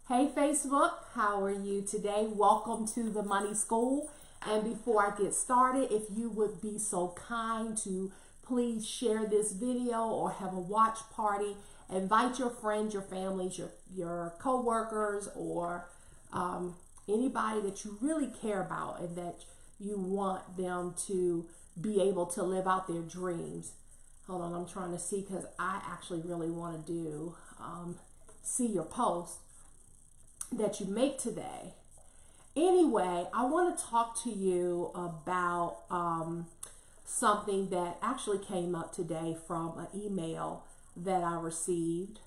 Hey Facebook, how are you today? Welcome to the Money School. And before I get started, if you would be so kind to please share this video or have a watch party, invite your friends, your families, your co-workers, or anybody that you really care about and that you want them to be able to live out their dreams. Hold on, I'm trying to see because I actually really want to do see your post that you make today. Anyway, I want to talk to you about something that actually came up today from an email that I received.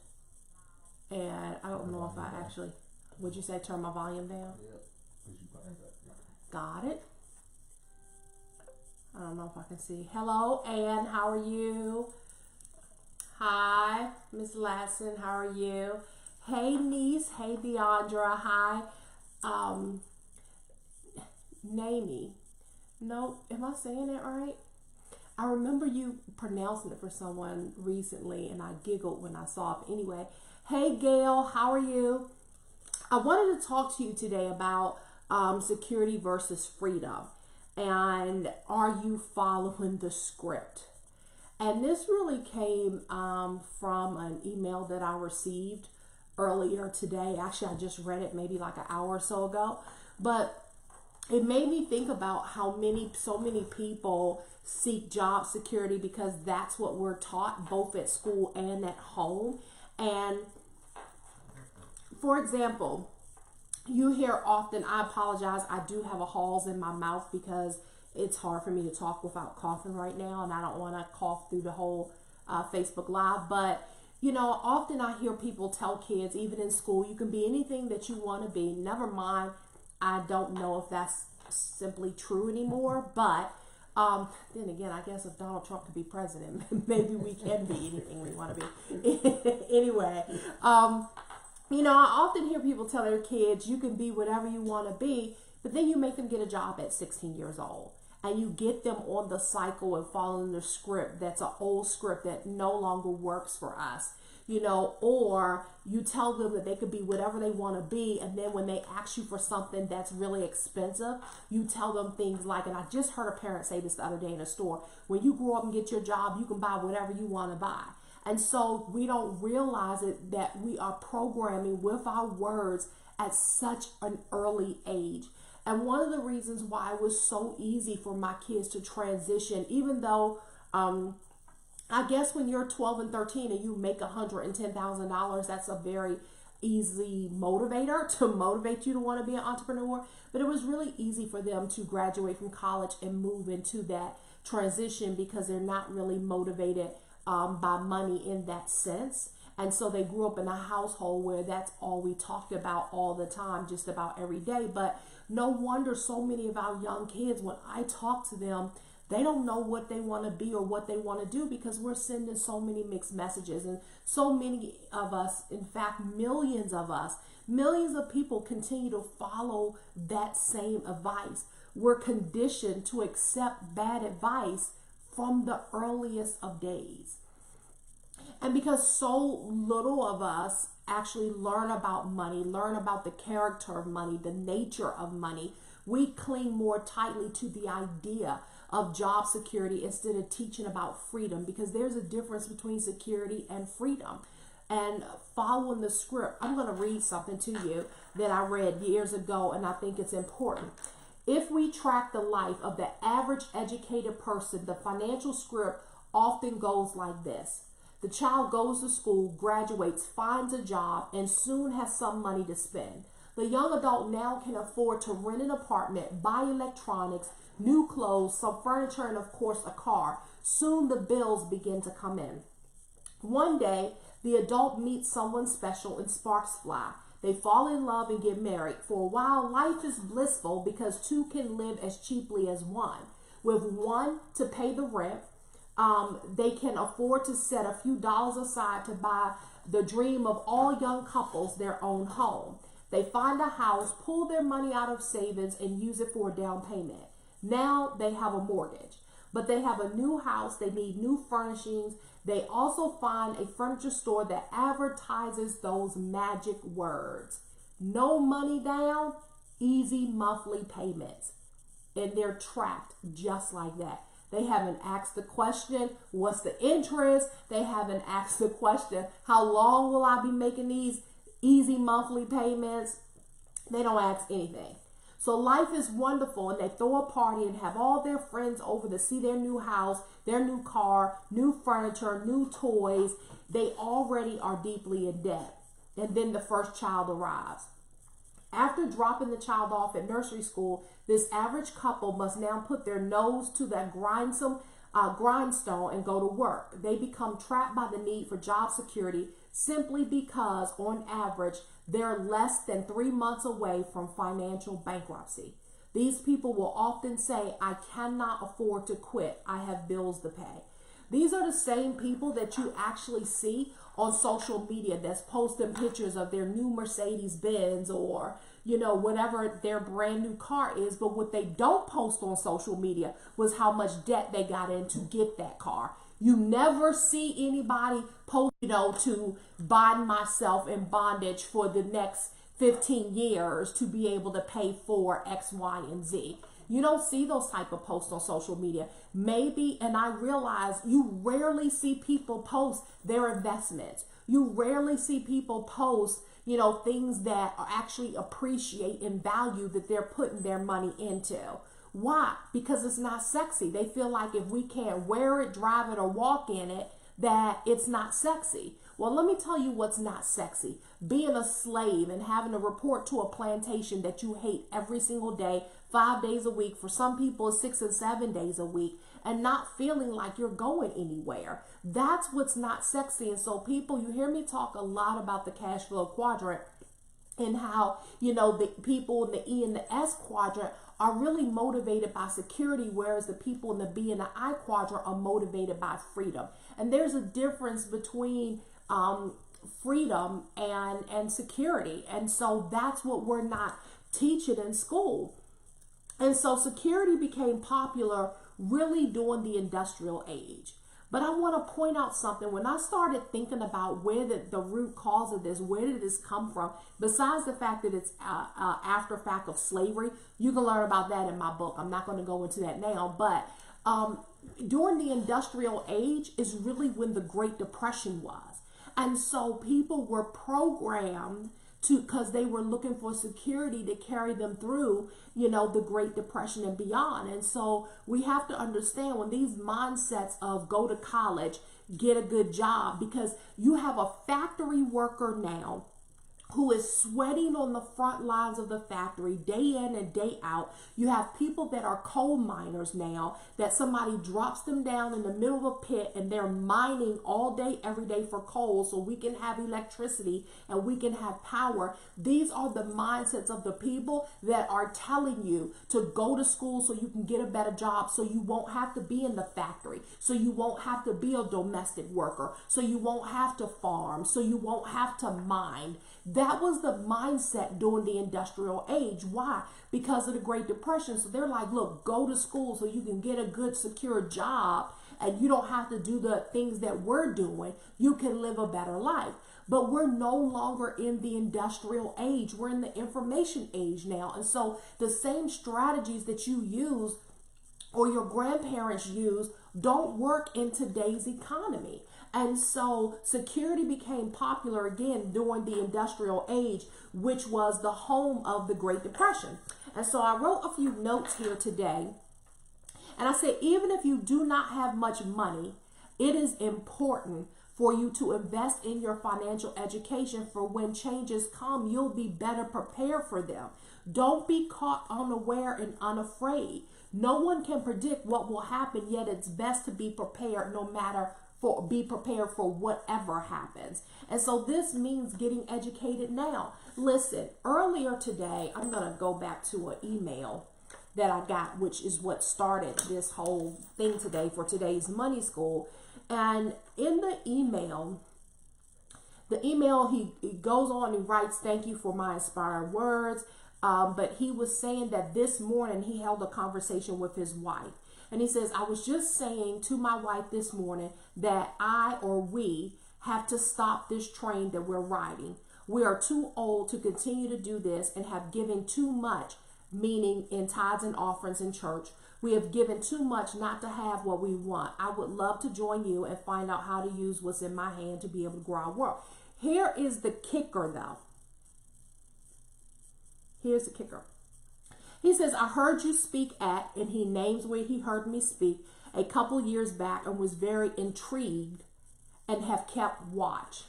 And I don't know if I actually, would you say turn my volume down? Got it. I don't know if I can see. Hello, Ann, how are you? Hi, Miss Lasson, how are you? Hey, niece. Hey, Deandra. Hi. Namey. No, am I saying that right? I remember you pronouncing it for someone recently, and I giggled when I saw it. Anyway, hey, Gail. How are you? I wanted to talk to you today about security versus freedom. And are you following the script? And this really came from an email that I received earlier today. Actually, I just read it maybe like an hour or so ago. But it made me think about how so many people seek job security because that's what we're taught both at school and at home. And for example, you hear often, I apologize, I do have a halls in my mouth because it's hard for me to talk without coughing right now, and I don't want to cough through the whole Facebook Live. But, you know, often I hear people tell kids, even in school, you can be anything that you want to be. Never mind, I don't know if that's simply true anymore. But then again, I guess if Donald Trump could be president, maybe we can be anything we want to be. Anyway, you know, I often hear people tell their kids, you can be whatever you want to be, but then you make them get a job at 16 years old. And you get them on the cycle and following the script that's an old script that no longer works for us. You know, or you tell them that they could be whatever they want to be, and then when they ask you for something that's really expensive, you tell them things like, and I just heard a parent say this the other day in a store, when you grow up and get your job, you can buy whatever you want to buy. And so we don't realize it that we are programming with our words at such an early age. And one of the reasons why it was so easy for my kids to transition, even though I guess when you're 12 and 13 and you make $110,000, that's a very easy motivator to motivate you to want to be an entrepreneur. But it was really easy for them to graduate from college and move into that transition because they're not really motivated by money in that sense. And so they grew up in a household where that's all we talked about all the time, just about every day. But no wonder so many of our young kids, when I talk to them, they don't know what they want to be or what they want to do because we're sending so many mixed messages. And so many of us, in fact, millions of people continue to follow that same advice. We're conditioned to accept bad advice from the earliest of days. And because so little of us actually learn about money, learn about the character of money, the nature of money, we cling more tightly to the idea of job security instead of teaching about freedom, because there's a difference between security and freedom. And following the script, I'm going to read something to you that I read years ago, and I think it's important. If we track the life of the average educated person, the financial script often goes like this. The child goes to school, graduates, finds a job, and soon has some money to spend. The young adult now can afford to rent an apartment, buy electronics, new clothes, some furniture, and of course a car. Soon the bills begin to come in. One day, the adult meets someone special and sparks fly. They fall in love and get married. For a while, life is blissful because two can live as cheaply as one. With one to pay the rent, they can afford to set a few dollars aside to buy the dream of all young couples their own home. They find a house, pull their money out of savings, and use it for a down payment. Now they have a mortgage, but they have a new house. They need new furnishings. They also find a furniture store that advertises those magic words. No money down, easy monthly payments. And they're trapped just like that. They haven't asked the question, what's the interest? They haven't asked the question, how long will I be making these easy monthly payments? They don't ask anything. So life is wonderful, and they throw a party and have all their friends over to see their new house, their new car, new furniture, new toys. They already are deeply in debt. And then the first child arrives. After dropping the child off at nursery school, this average couple must now put their nose to that grindstone and go to work. They become trapped by the need for job security simply because, on average, they're less than 3 months away from financial bankruptcy. These people will often say, I cannot afford to quit. I have bills to pay. These are the same people that you actually see on social media that's posting pictures of their new Mercedes Benz or, whatever their brand new car is. But what they don't post on social media was how much debt they got in to get that car. You never see anybody post, to bind myself in bondage for the next 15 years to be able to pay for X, Y, and Z. You don't see those type of posts on social media. Maybe, and I realize you rarely see people post their investments. You rarely see people post, things that are actually appreciate in value that they're putting their money into. Why? Because it's not sexy. They feel like if we can't wear it, drive it, or walk in it, that it's not sexy. Well, let me tell you what's not sexy. Being a slave and having to report to a plantation that you hate every single day, 5 days a week. For some people, 6 and 7 days a week, and not feeling like you're going anywhere. That's what's not sexy. And so people, you hear me talk a lot about the cash flow quadrant and how, the people in the E and the S quadrant are really motivated by security, whereas the people in the B and the I quadrant are motivated by freedom. And there's a difference between freedom and security. And so that's what we're not teaching in school. And so security became popular really during the industrial age. But I want to point out something. When I started thinking about where the root cause of this, where did this come from, besides the fact that it's after fact of slavery, you can learn about that in my book. I'm not going to go into that now. But during the industrial age is really when the Great Depression was. And so people were programmed because they were looking for security to carry them through, the Great Depression and beyond. And so we have to understand when these mindsets of go to college, get a good job, because you have a factory worker now who is sweating on the front lines of the factory day in and day out. You have people that are coal miners now, that somebody drops them down in the middle of a pit and they're mining all day, every day for coal so we can have electricity and we can have power. These are the mindsets of the people that are telling you to go to school so you can get a better job, so you won't have to be in the factory, so you won't have to be a domestic worker, so you won't have to farm, so you won't have to mine. That was the mindset during the industrial age. Why? Because of the Great Depression. So they're like, look, go to school so you can get a good, secure job and you don't have to do the things that we're doing. You can live a better life. But we're no longer in the industrial age. We're in the information age now. And so the same strategies that you use or your grandparents use don't work in today's economy. And so security became popular again during the industrial age, which was the home of the Great Depression. And so I wrote a few notes here today. And I said, even if you do not have much money, it is important for you to invest in your financial education, for when changes come, you'll be better prepared for them. Don't be caught unaware and unafraid. No one can predict what will happen, yet it's best to be prepared be prepared for whatever happens. And so this means getting educated now. Listen, earlier today, I'm going to go back to an email that I got, which is what started this whole thing today for today's Money School. And in the email, he goes on and writes, thank you for my inspiring words. But he was saying that this morning he held a conversation with his wife. And he says, I was just saying to my wife this morning that we have to stop this train that we're riding. We are too old to continue to do this and have given too much, meaning in tithes and offerings in church. We have given too much not to have what we want. I would love to join you and find out how to use what's in my hand to be able to grow our world. Here is the kicker, though. Here's the kicker. He says, I heard you speak at, and he names where he heard me speak a couple years back and was very intrigued and have kept watch.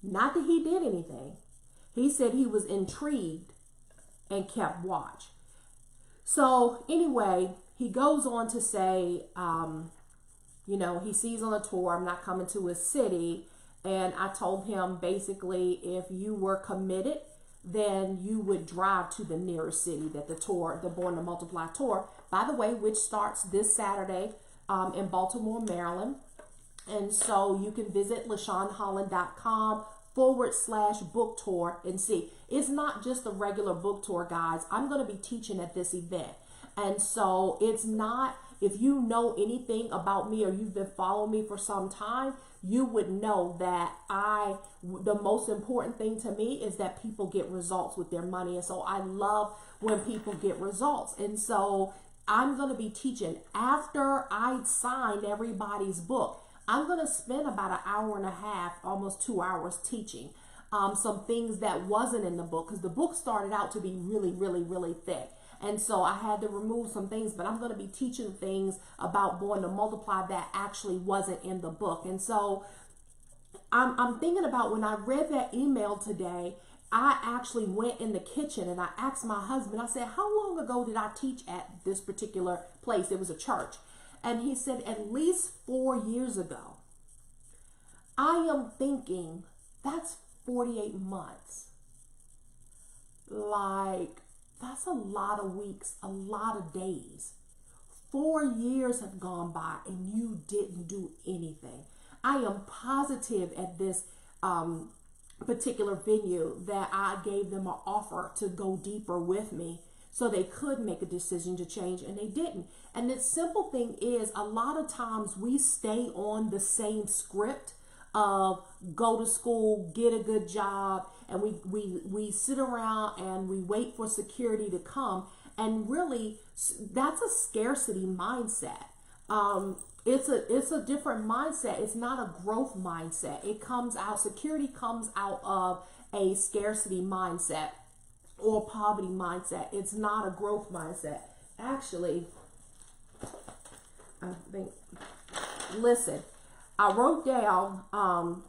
Not that he did anything. He said he was intrigued and kept watch. So anyway, he goes on to say, you know, he sees on the tour, I'm not coming to his city. And I told him basically, if you were committed, then you would drive to the nearest city that the tour, the Born to Multiply tour, by the way, which starts this Saturday in Baltimore, Maryland. And so you can visit LaShawnHolland.com/book tour and see. It's not just a regular book tour, guys. I'm going to be teaching at this event. And so it's not, if you know anything about me or you've been following me for some time, you would know that the most important thing to me is that people get results with their money. And so I love when people get results. And so I'm going to be teaching after I signed everybody's book. I'm going to spend about an hour and a half, almost 2 hours teaching some things that wasn't in the book, because the book started out to be really, really, really thick. And so I had to remove some things, but I'm going to be teaching things about Born to Multiply that actually wasn't in the book. And so I'm thinking about when I read that email today, I actually went in the kitchen and I asked my husband, I said, how long ago did I teach at this particular place? It was a church. And he said, at least 4 years ago. I am thinking, that's 48 months. Like, that's a lot of weeks, a lot of days. 4 years have gone by and you didn't do anything. I am positive at this particular venue that I gave them an offer to go deeper with me so they could make a decision to change, and they didn't. And the simple thing is, a lot of times we stay on the same script of go to school, get a good job, and we sit around and we wait for security to come. And really, that's a scarcity mindset. It's a different mindset. It's not a growth mindset. It comes out, security comes out of a scarcity mindset or poverty mindset. It's not a growth mindset. Actually, I think, listen, I wrote down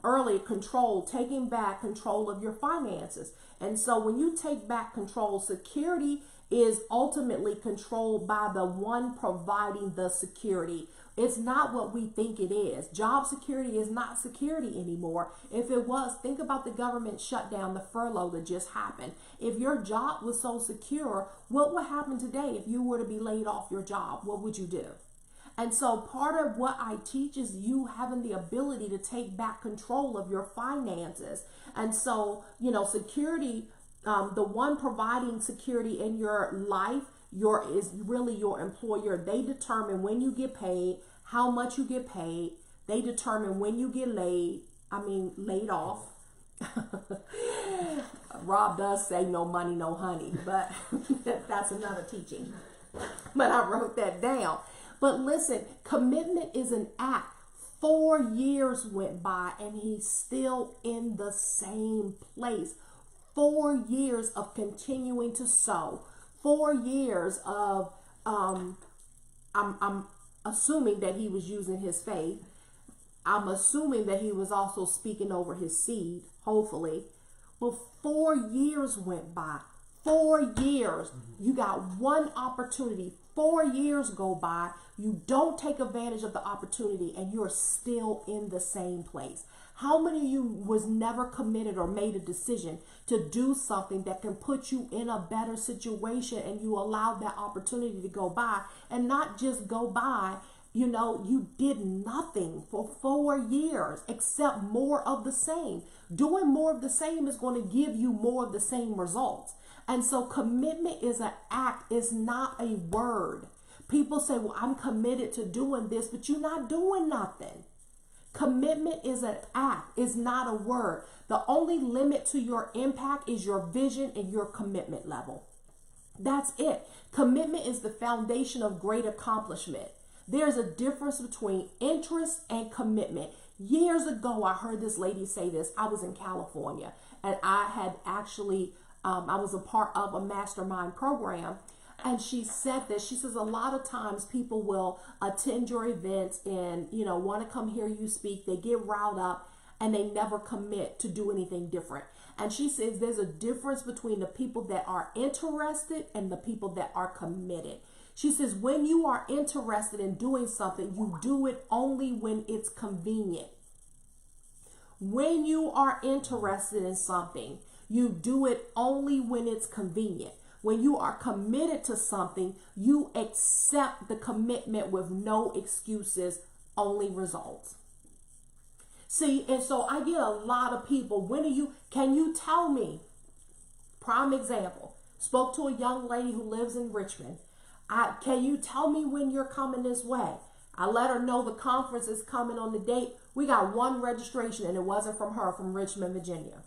earlier, taking back control of your finances. And so when you take back control, security is ultimately controlled by the one providing the security. It's not what we think it is. Job security is not security anymore. If it was, think about the government shutdown, the furlough that just happened. If your job was so secure, what would happen today if you were to be laid off your job? What would you do? And so part of what I teach is you having the ability to take back control of your finances. And so, you know, security, the one providing security in your life, is really your employer. They determine when you get paid, how much you get paid. They determine when you get laid off. Rob does say no money, no honey, but that's another teaching. But I wrote that down. But listen, commitment is an act. 4 years went by and he's still in the same place. 4 years of continuing to sow. 4 years of, I'm assuming that he was using his faith. I'm assuming that he was also speaking over his seed, hopefully. But 4 years went by. 4 years. You got one opportunity. 4 years go by. You don't take advantage of the opportunity and you're still in the same place. How many of you was never committed or made a decision to do something that can put you in a better situation and you allowed that opportunity to go by, and not just go by, you know, you did nothing for 4 years except more of the same. Doing more of the same is going to give you more of the same results. And so commitment is an act, it's not a word. People say, well, I'm committed to doing this, but you're not doing nothing. Commitment is an act, is not a word. The only limit to your impact is your vision and your commitment level. That's it. Commitment is the foundation of great accomplishment. There's a difference between interest and commitment. Years ago, I heard this lady say this. I was in California, and I had actually, I was a part of a mastermind program. And she said this. She says a lot of times people will attend your events and, want to come hear you speak. They get riled up and they never commit to do anything different. And she says there's a difference between the people that are interested and the people that are committed. She says when you are interested in doing something, you do it only when it's convenient. When you are interested in something, you do it only when it's convenient. When you are committed to something, you accept the commitment with no excuses, only results. See, and so I get a lot of people, can you tell me? Prime example, spoke to a young lady who lives in Richmond. Can you tell me when you're coming this way? I let her know the conference is coming on the date. We got one registration and it wasn't from her, from Richmond, Virginia.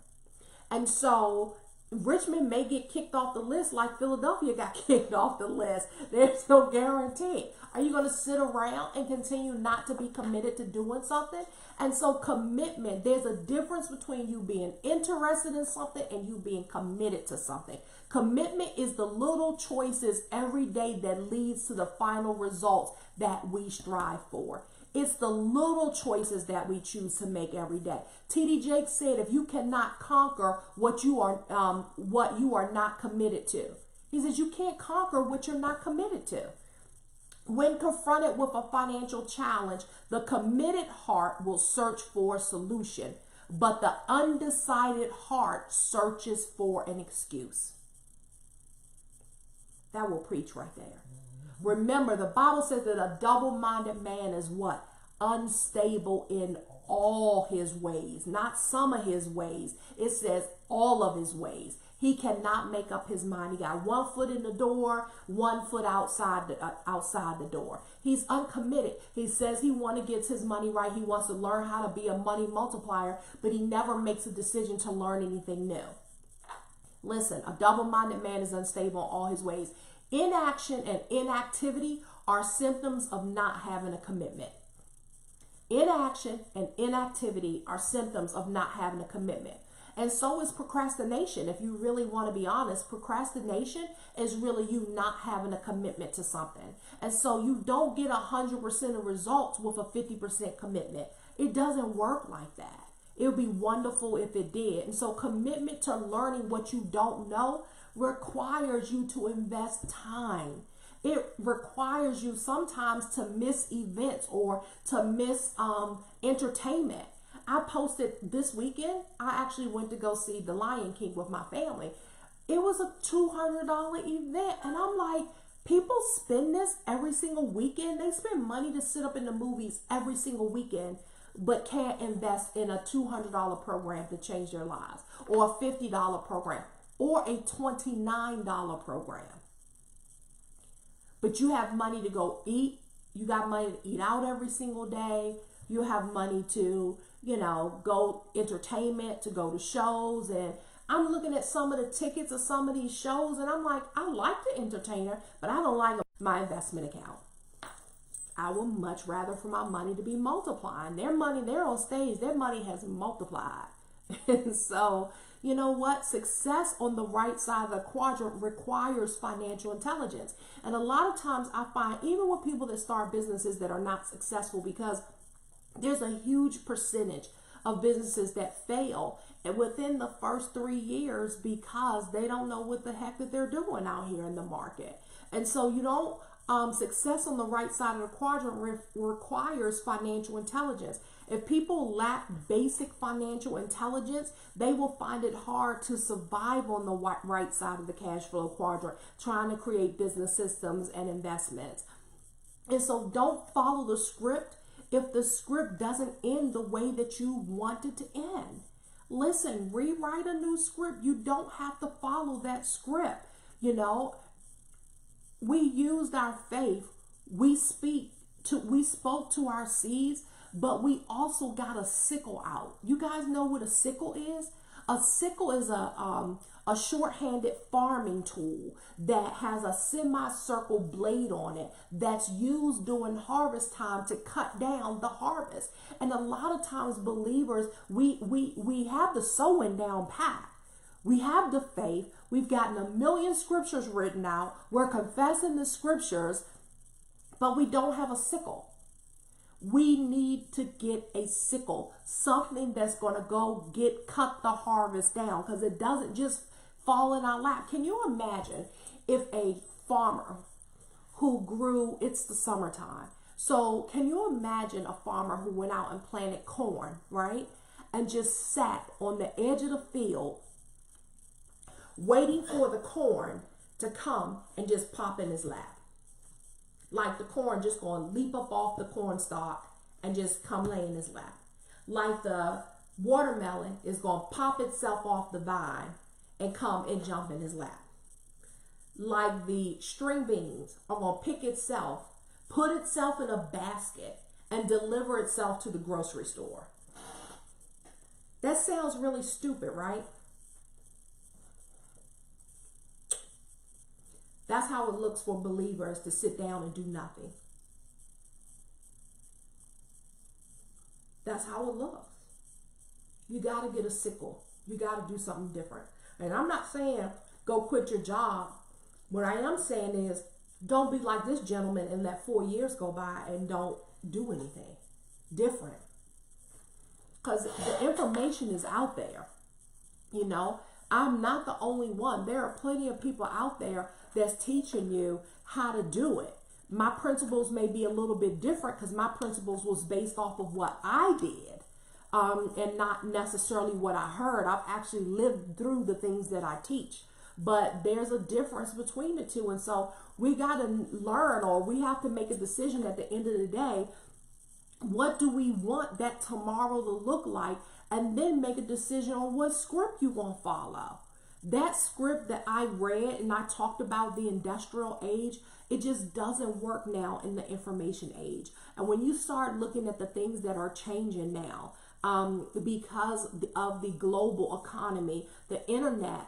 And so Richmond may get kicked off the list like Philadelphia got kicked off the list. There's no guarantee. Are you going to sit around and continue not to be committed to doing something? And so commitment, there's a difference between you being interested in something and you being committed to something. Commitment is the little choices every day that leads to the final results that we strive for. It's the little choices that we choose to make every day. T.D. Jakes said, if you cannot conquer what you are not committed to. He says you can't conquer what you're not committed to. When confronted with a financial challenge, the committed heart will search for a solution, but the undecided heart searches for an excuse. That will preach right there. Remember, the Bible says that a double-minded man is what? Unstable in all his ways, not some of his ways. It says all of his ways. He cannot make up his mind. He got 1 foot in the door, 1 foot outside the door. He's uncommitted. He says he wants to get his money right. He wants to learn how to be a money multiplier, but he never makes a decision to learn anything new. Listen, a double-minded man is unstable in all his ways. Inaction and inactivity are symptoms of not having a commitment. Inaction and inactivity are symptoms of not having a commitment. And so is procrastination. If you really want to be honest, procrastination is really you not having a commitment to something. And so you don't get 100% of results with a 50% commitment. It doesn't work like that. It would be wonderful if it did. And so commitment to learning what you don't know requires you to invest time. It requires you sometimes to miss events or to miss entertainment. I posted this weekend, I actually went to go see The Lion King with my family. It was a $200 event. And I'm like, people spend this every single weekend. They spend money to sit up in the movies every single weekend, but can't invest in a $200 program to change their lives, or a $50 program, or a $29 program. But you have money to go eat. You got money to eat out every single day. You have money to, go entertainment, to go to shows. And I'm looking at some of the tickets of some of these shows, and I'm like, I like the entertainer, but I don't like my investment account. I would much rather for my money to be multiplying. Their money, they're on stage, their money has multiplied. And so, you know what? Success on the right side of the quadrant requires financial intelligence. And a lot of times I find, even with people that start businesses that are not successful, because there's a huge percentage of businesses that fail and within the first 3 years because they don't know what the heck that they're doing out here in the market. And so success on the right side of the quadrant requires financial intelligence. If people lack basic financial intelligence, they will find it hard to survive on the right side of the cash flow quadrant, trying to create business systems and investments. And so don't follow the script if the script doesn't end the way that you want it to end. Listen, rewrite a new script. You don't have to follow that script. We used our faith. We spoke to our seeds, but we also got a sickle out. You guys know what a sickle is? A sickle is a short-handed farming tool that has a semicircle blade on it that's used during harvest time to cut down the harvest. And a lot of times believers, we have the sowing down pat. We have the faith. We've gotten a million scriptures written out. We're confessing the scriptures, but we don't have a sickle. We need to get a sickle, something that's going to cut the harvest down, because it doesn't just fall in our lap. Can you imagine if a farmer who grew, it's the summertime. So can you imagine a farmer who went out and planted corn, right? And just sat on the edge of the field waiting for the corn to come and just pop in his lap. Like the corn just going to leap up off the corn stalk and just come lay in his lap. Like the watermelon is going to pop itself off the vine and come and jump in his lap. Like the string beans are going to pick itself, put itself in a basket, and deliver itself to the grocery store. That sounds really stupid, right? That's how it looks for believers to sit down and do nothing. That's how it looks. You got to get a sickle. You got to do something different. And I'm not saying go quit your job. What I am saying is don't be like this gentleman and let 4 years go by and don't do anything different. Because the information is out there. You know, I'm not the only one. There are plenty of people out there that's teaching you how to do it. My principles may be a little bit different because my principles was based off of what I did and not necessarily what I heard. I've actually lived through the things that I teach, but there's a difference between the two. And so we got to learn, or we have to make a decision at the end of the day. What do we want that tomorrow to look like? And then make a decision on what script you want to follow. That script that I read and I talked about, the industrial age, it just doesn't work now in the information age. And when you start looking at the things that are changing now, because of the global economy, the internet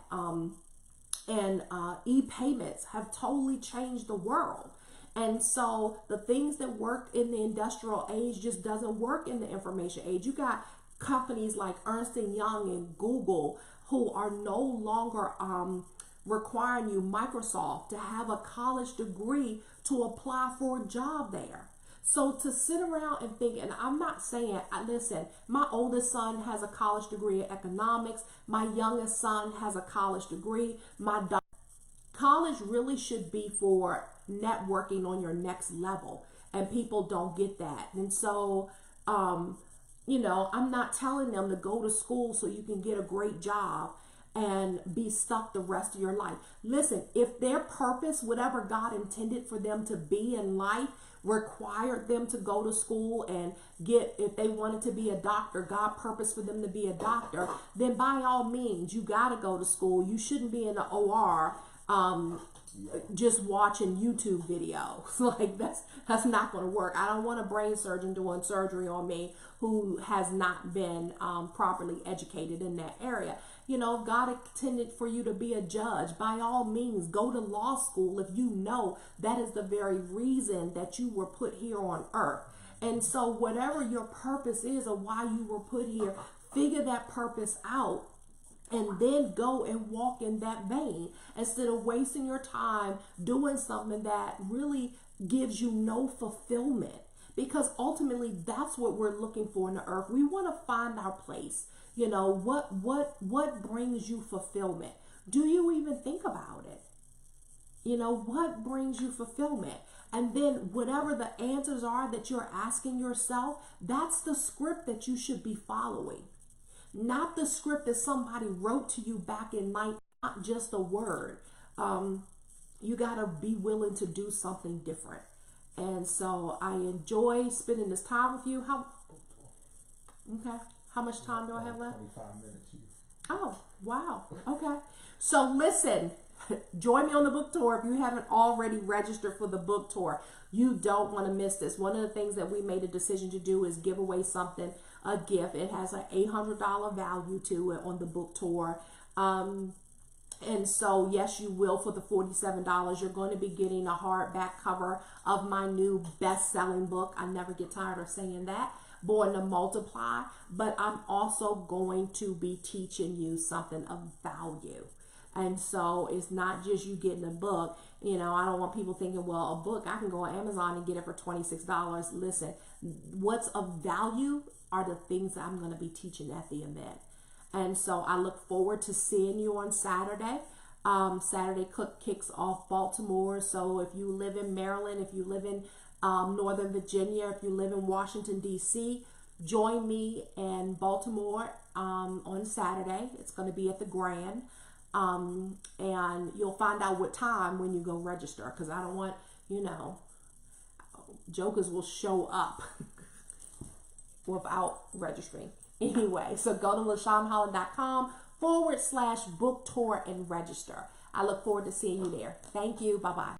and e-payments have totally changed the world. And so the things that worked in the industrial age just doesn't work in the information age. You got companies like Ernst & Young and Google who are no longer requiring you, Microsoft, to have a college degree to apply for a job there. So to sit around and think, and I'm not saying, listen, my oldest son has a college degree in economics. My youngest son has a college degree. College really should be for networking on your next level, and people don't get that. And so, you know, I'm not telling them to go to school so you can get a great job and be stuck the rest of your life. Listen, if their purpose, whatever God intended for them to be in life, required them to go to school and if they wanted to be a doctor, God purposed for them to be a doctor, then by all means, you got to go to school. You shouldn't be in the OR just watching YouTube videos. Like that's not going to work. I don't want a brain surgeon doing surgery on me who has not been properly educated in that area. You know, if God intended for you to be a judge, by all means, go to law school if you know that is the very reason that you were put here on earth. And so whatever your purpose is or why you were put here, figure that purpose out and then go and walk in that vein instead of wasting your time doing something that really gives you no fulfillment. Because ultimately, that's what we're looking for in the earth. We want to find our place. You know, what brings you fulfillment? Do you even think about it? You know, what brings you fulfillment? And then whatever the answers are that you're asking yourself, that's the script that you should be following. Not the script that somebody wrote to you back in life, not just a word. You got to be willing to do something different. And so I enjoy spending this time with you. How much time do I have left? 25 minutes. Oh, wow. Okay. So listen, join me on the book tour if you haven't already registered for the book tour. You don't want to miss this. One of the things that we made a decision to do is give away something, a gift. It has an $800 value to it on the book tour. And so, yes, you will, for the $47, you're going to be getting a hardback cover of my new best-selling book. I never get tired of saying that, Born to Multiply. But I'm also going to be teaching you something of value. And so it's not just you getting a book. You know, I don't want people thinking, well, a book, I can go on Amazon and get it for $26. Listen, what's of value are the things that I'm going to be teaching at the event. And so I look forward to seeing you on Saturday. Saturday kicks off Baltimore. So if you live in Maryland, if you live in Northern Virginia, if you live in Washington, D.C., join me in Baltimore on Saturday. It's going to be at the Grand. And you'll find out what time when you go register, because I don't want, you know, jokers will show up without registering. Anyway, so go to LaShawnHolland.com/book tour and register. I look forward to seeing you there. Thank you. Bye-bye.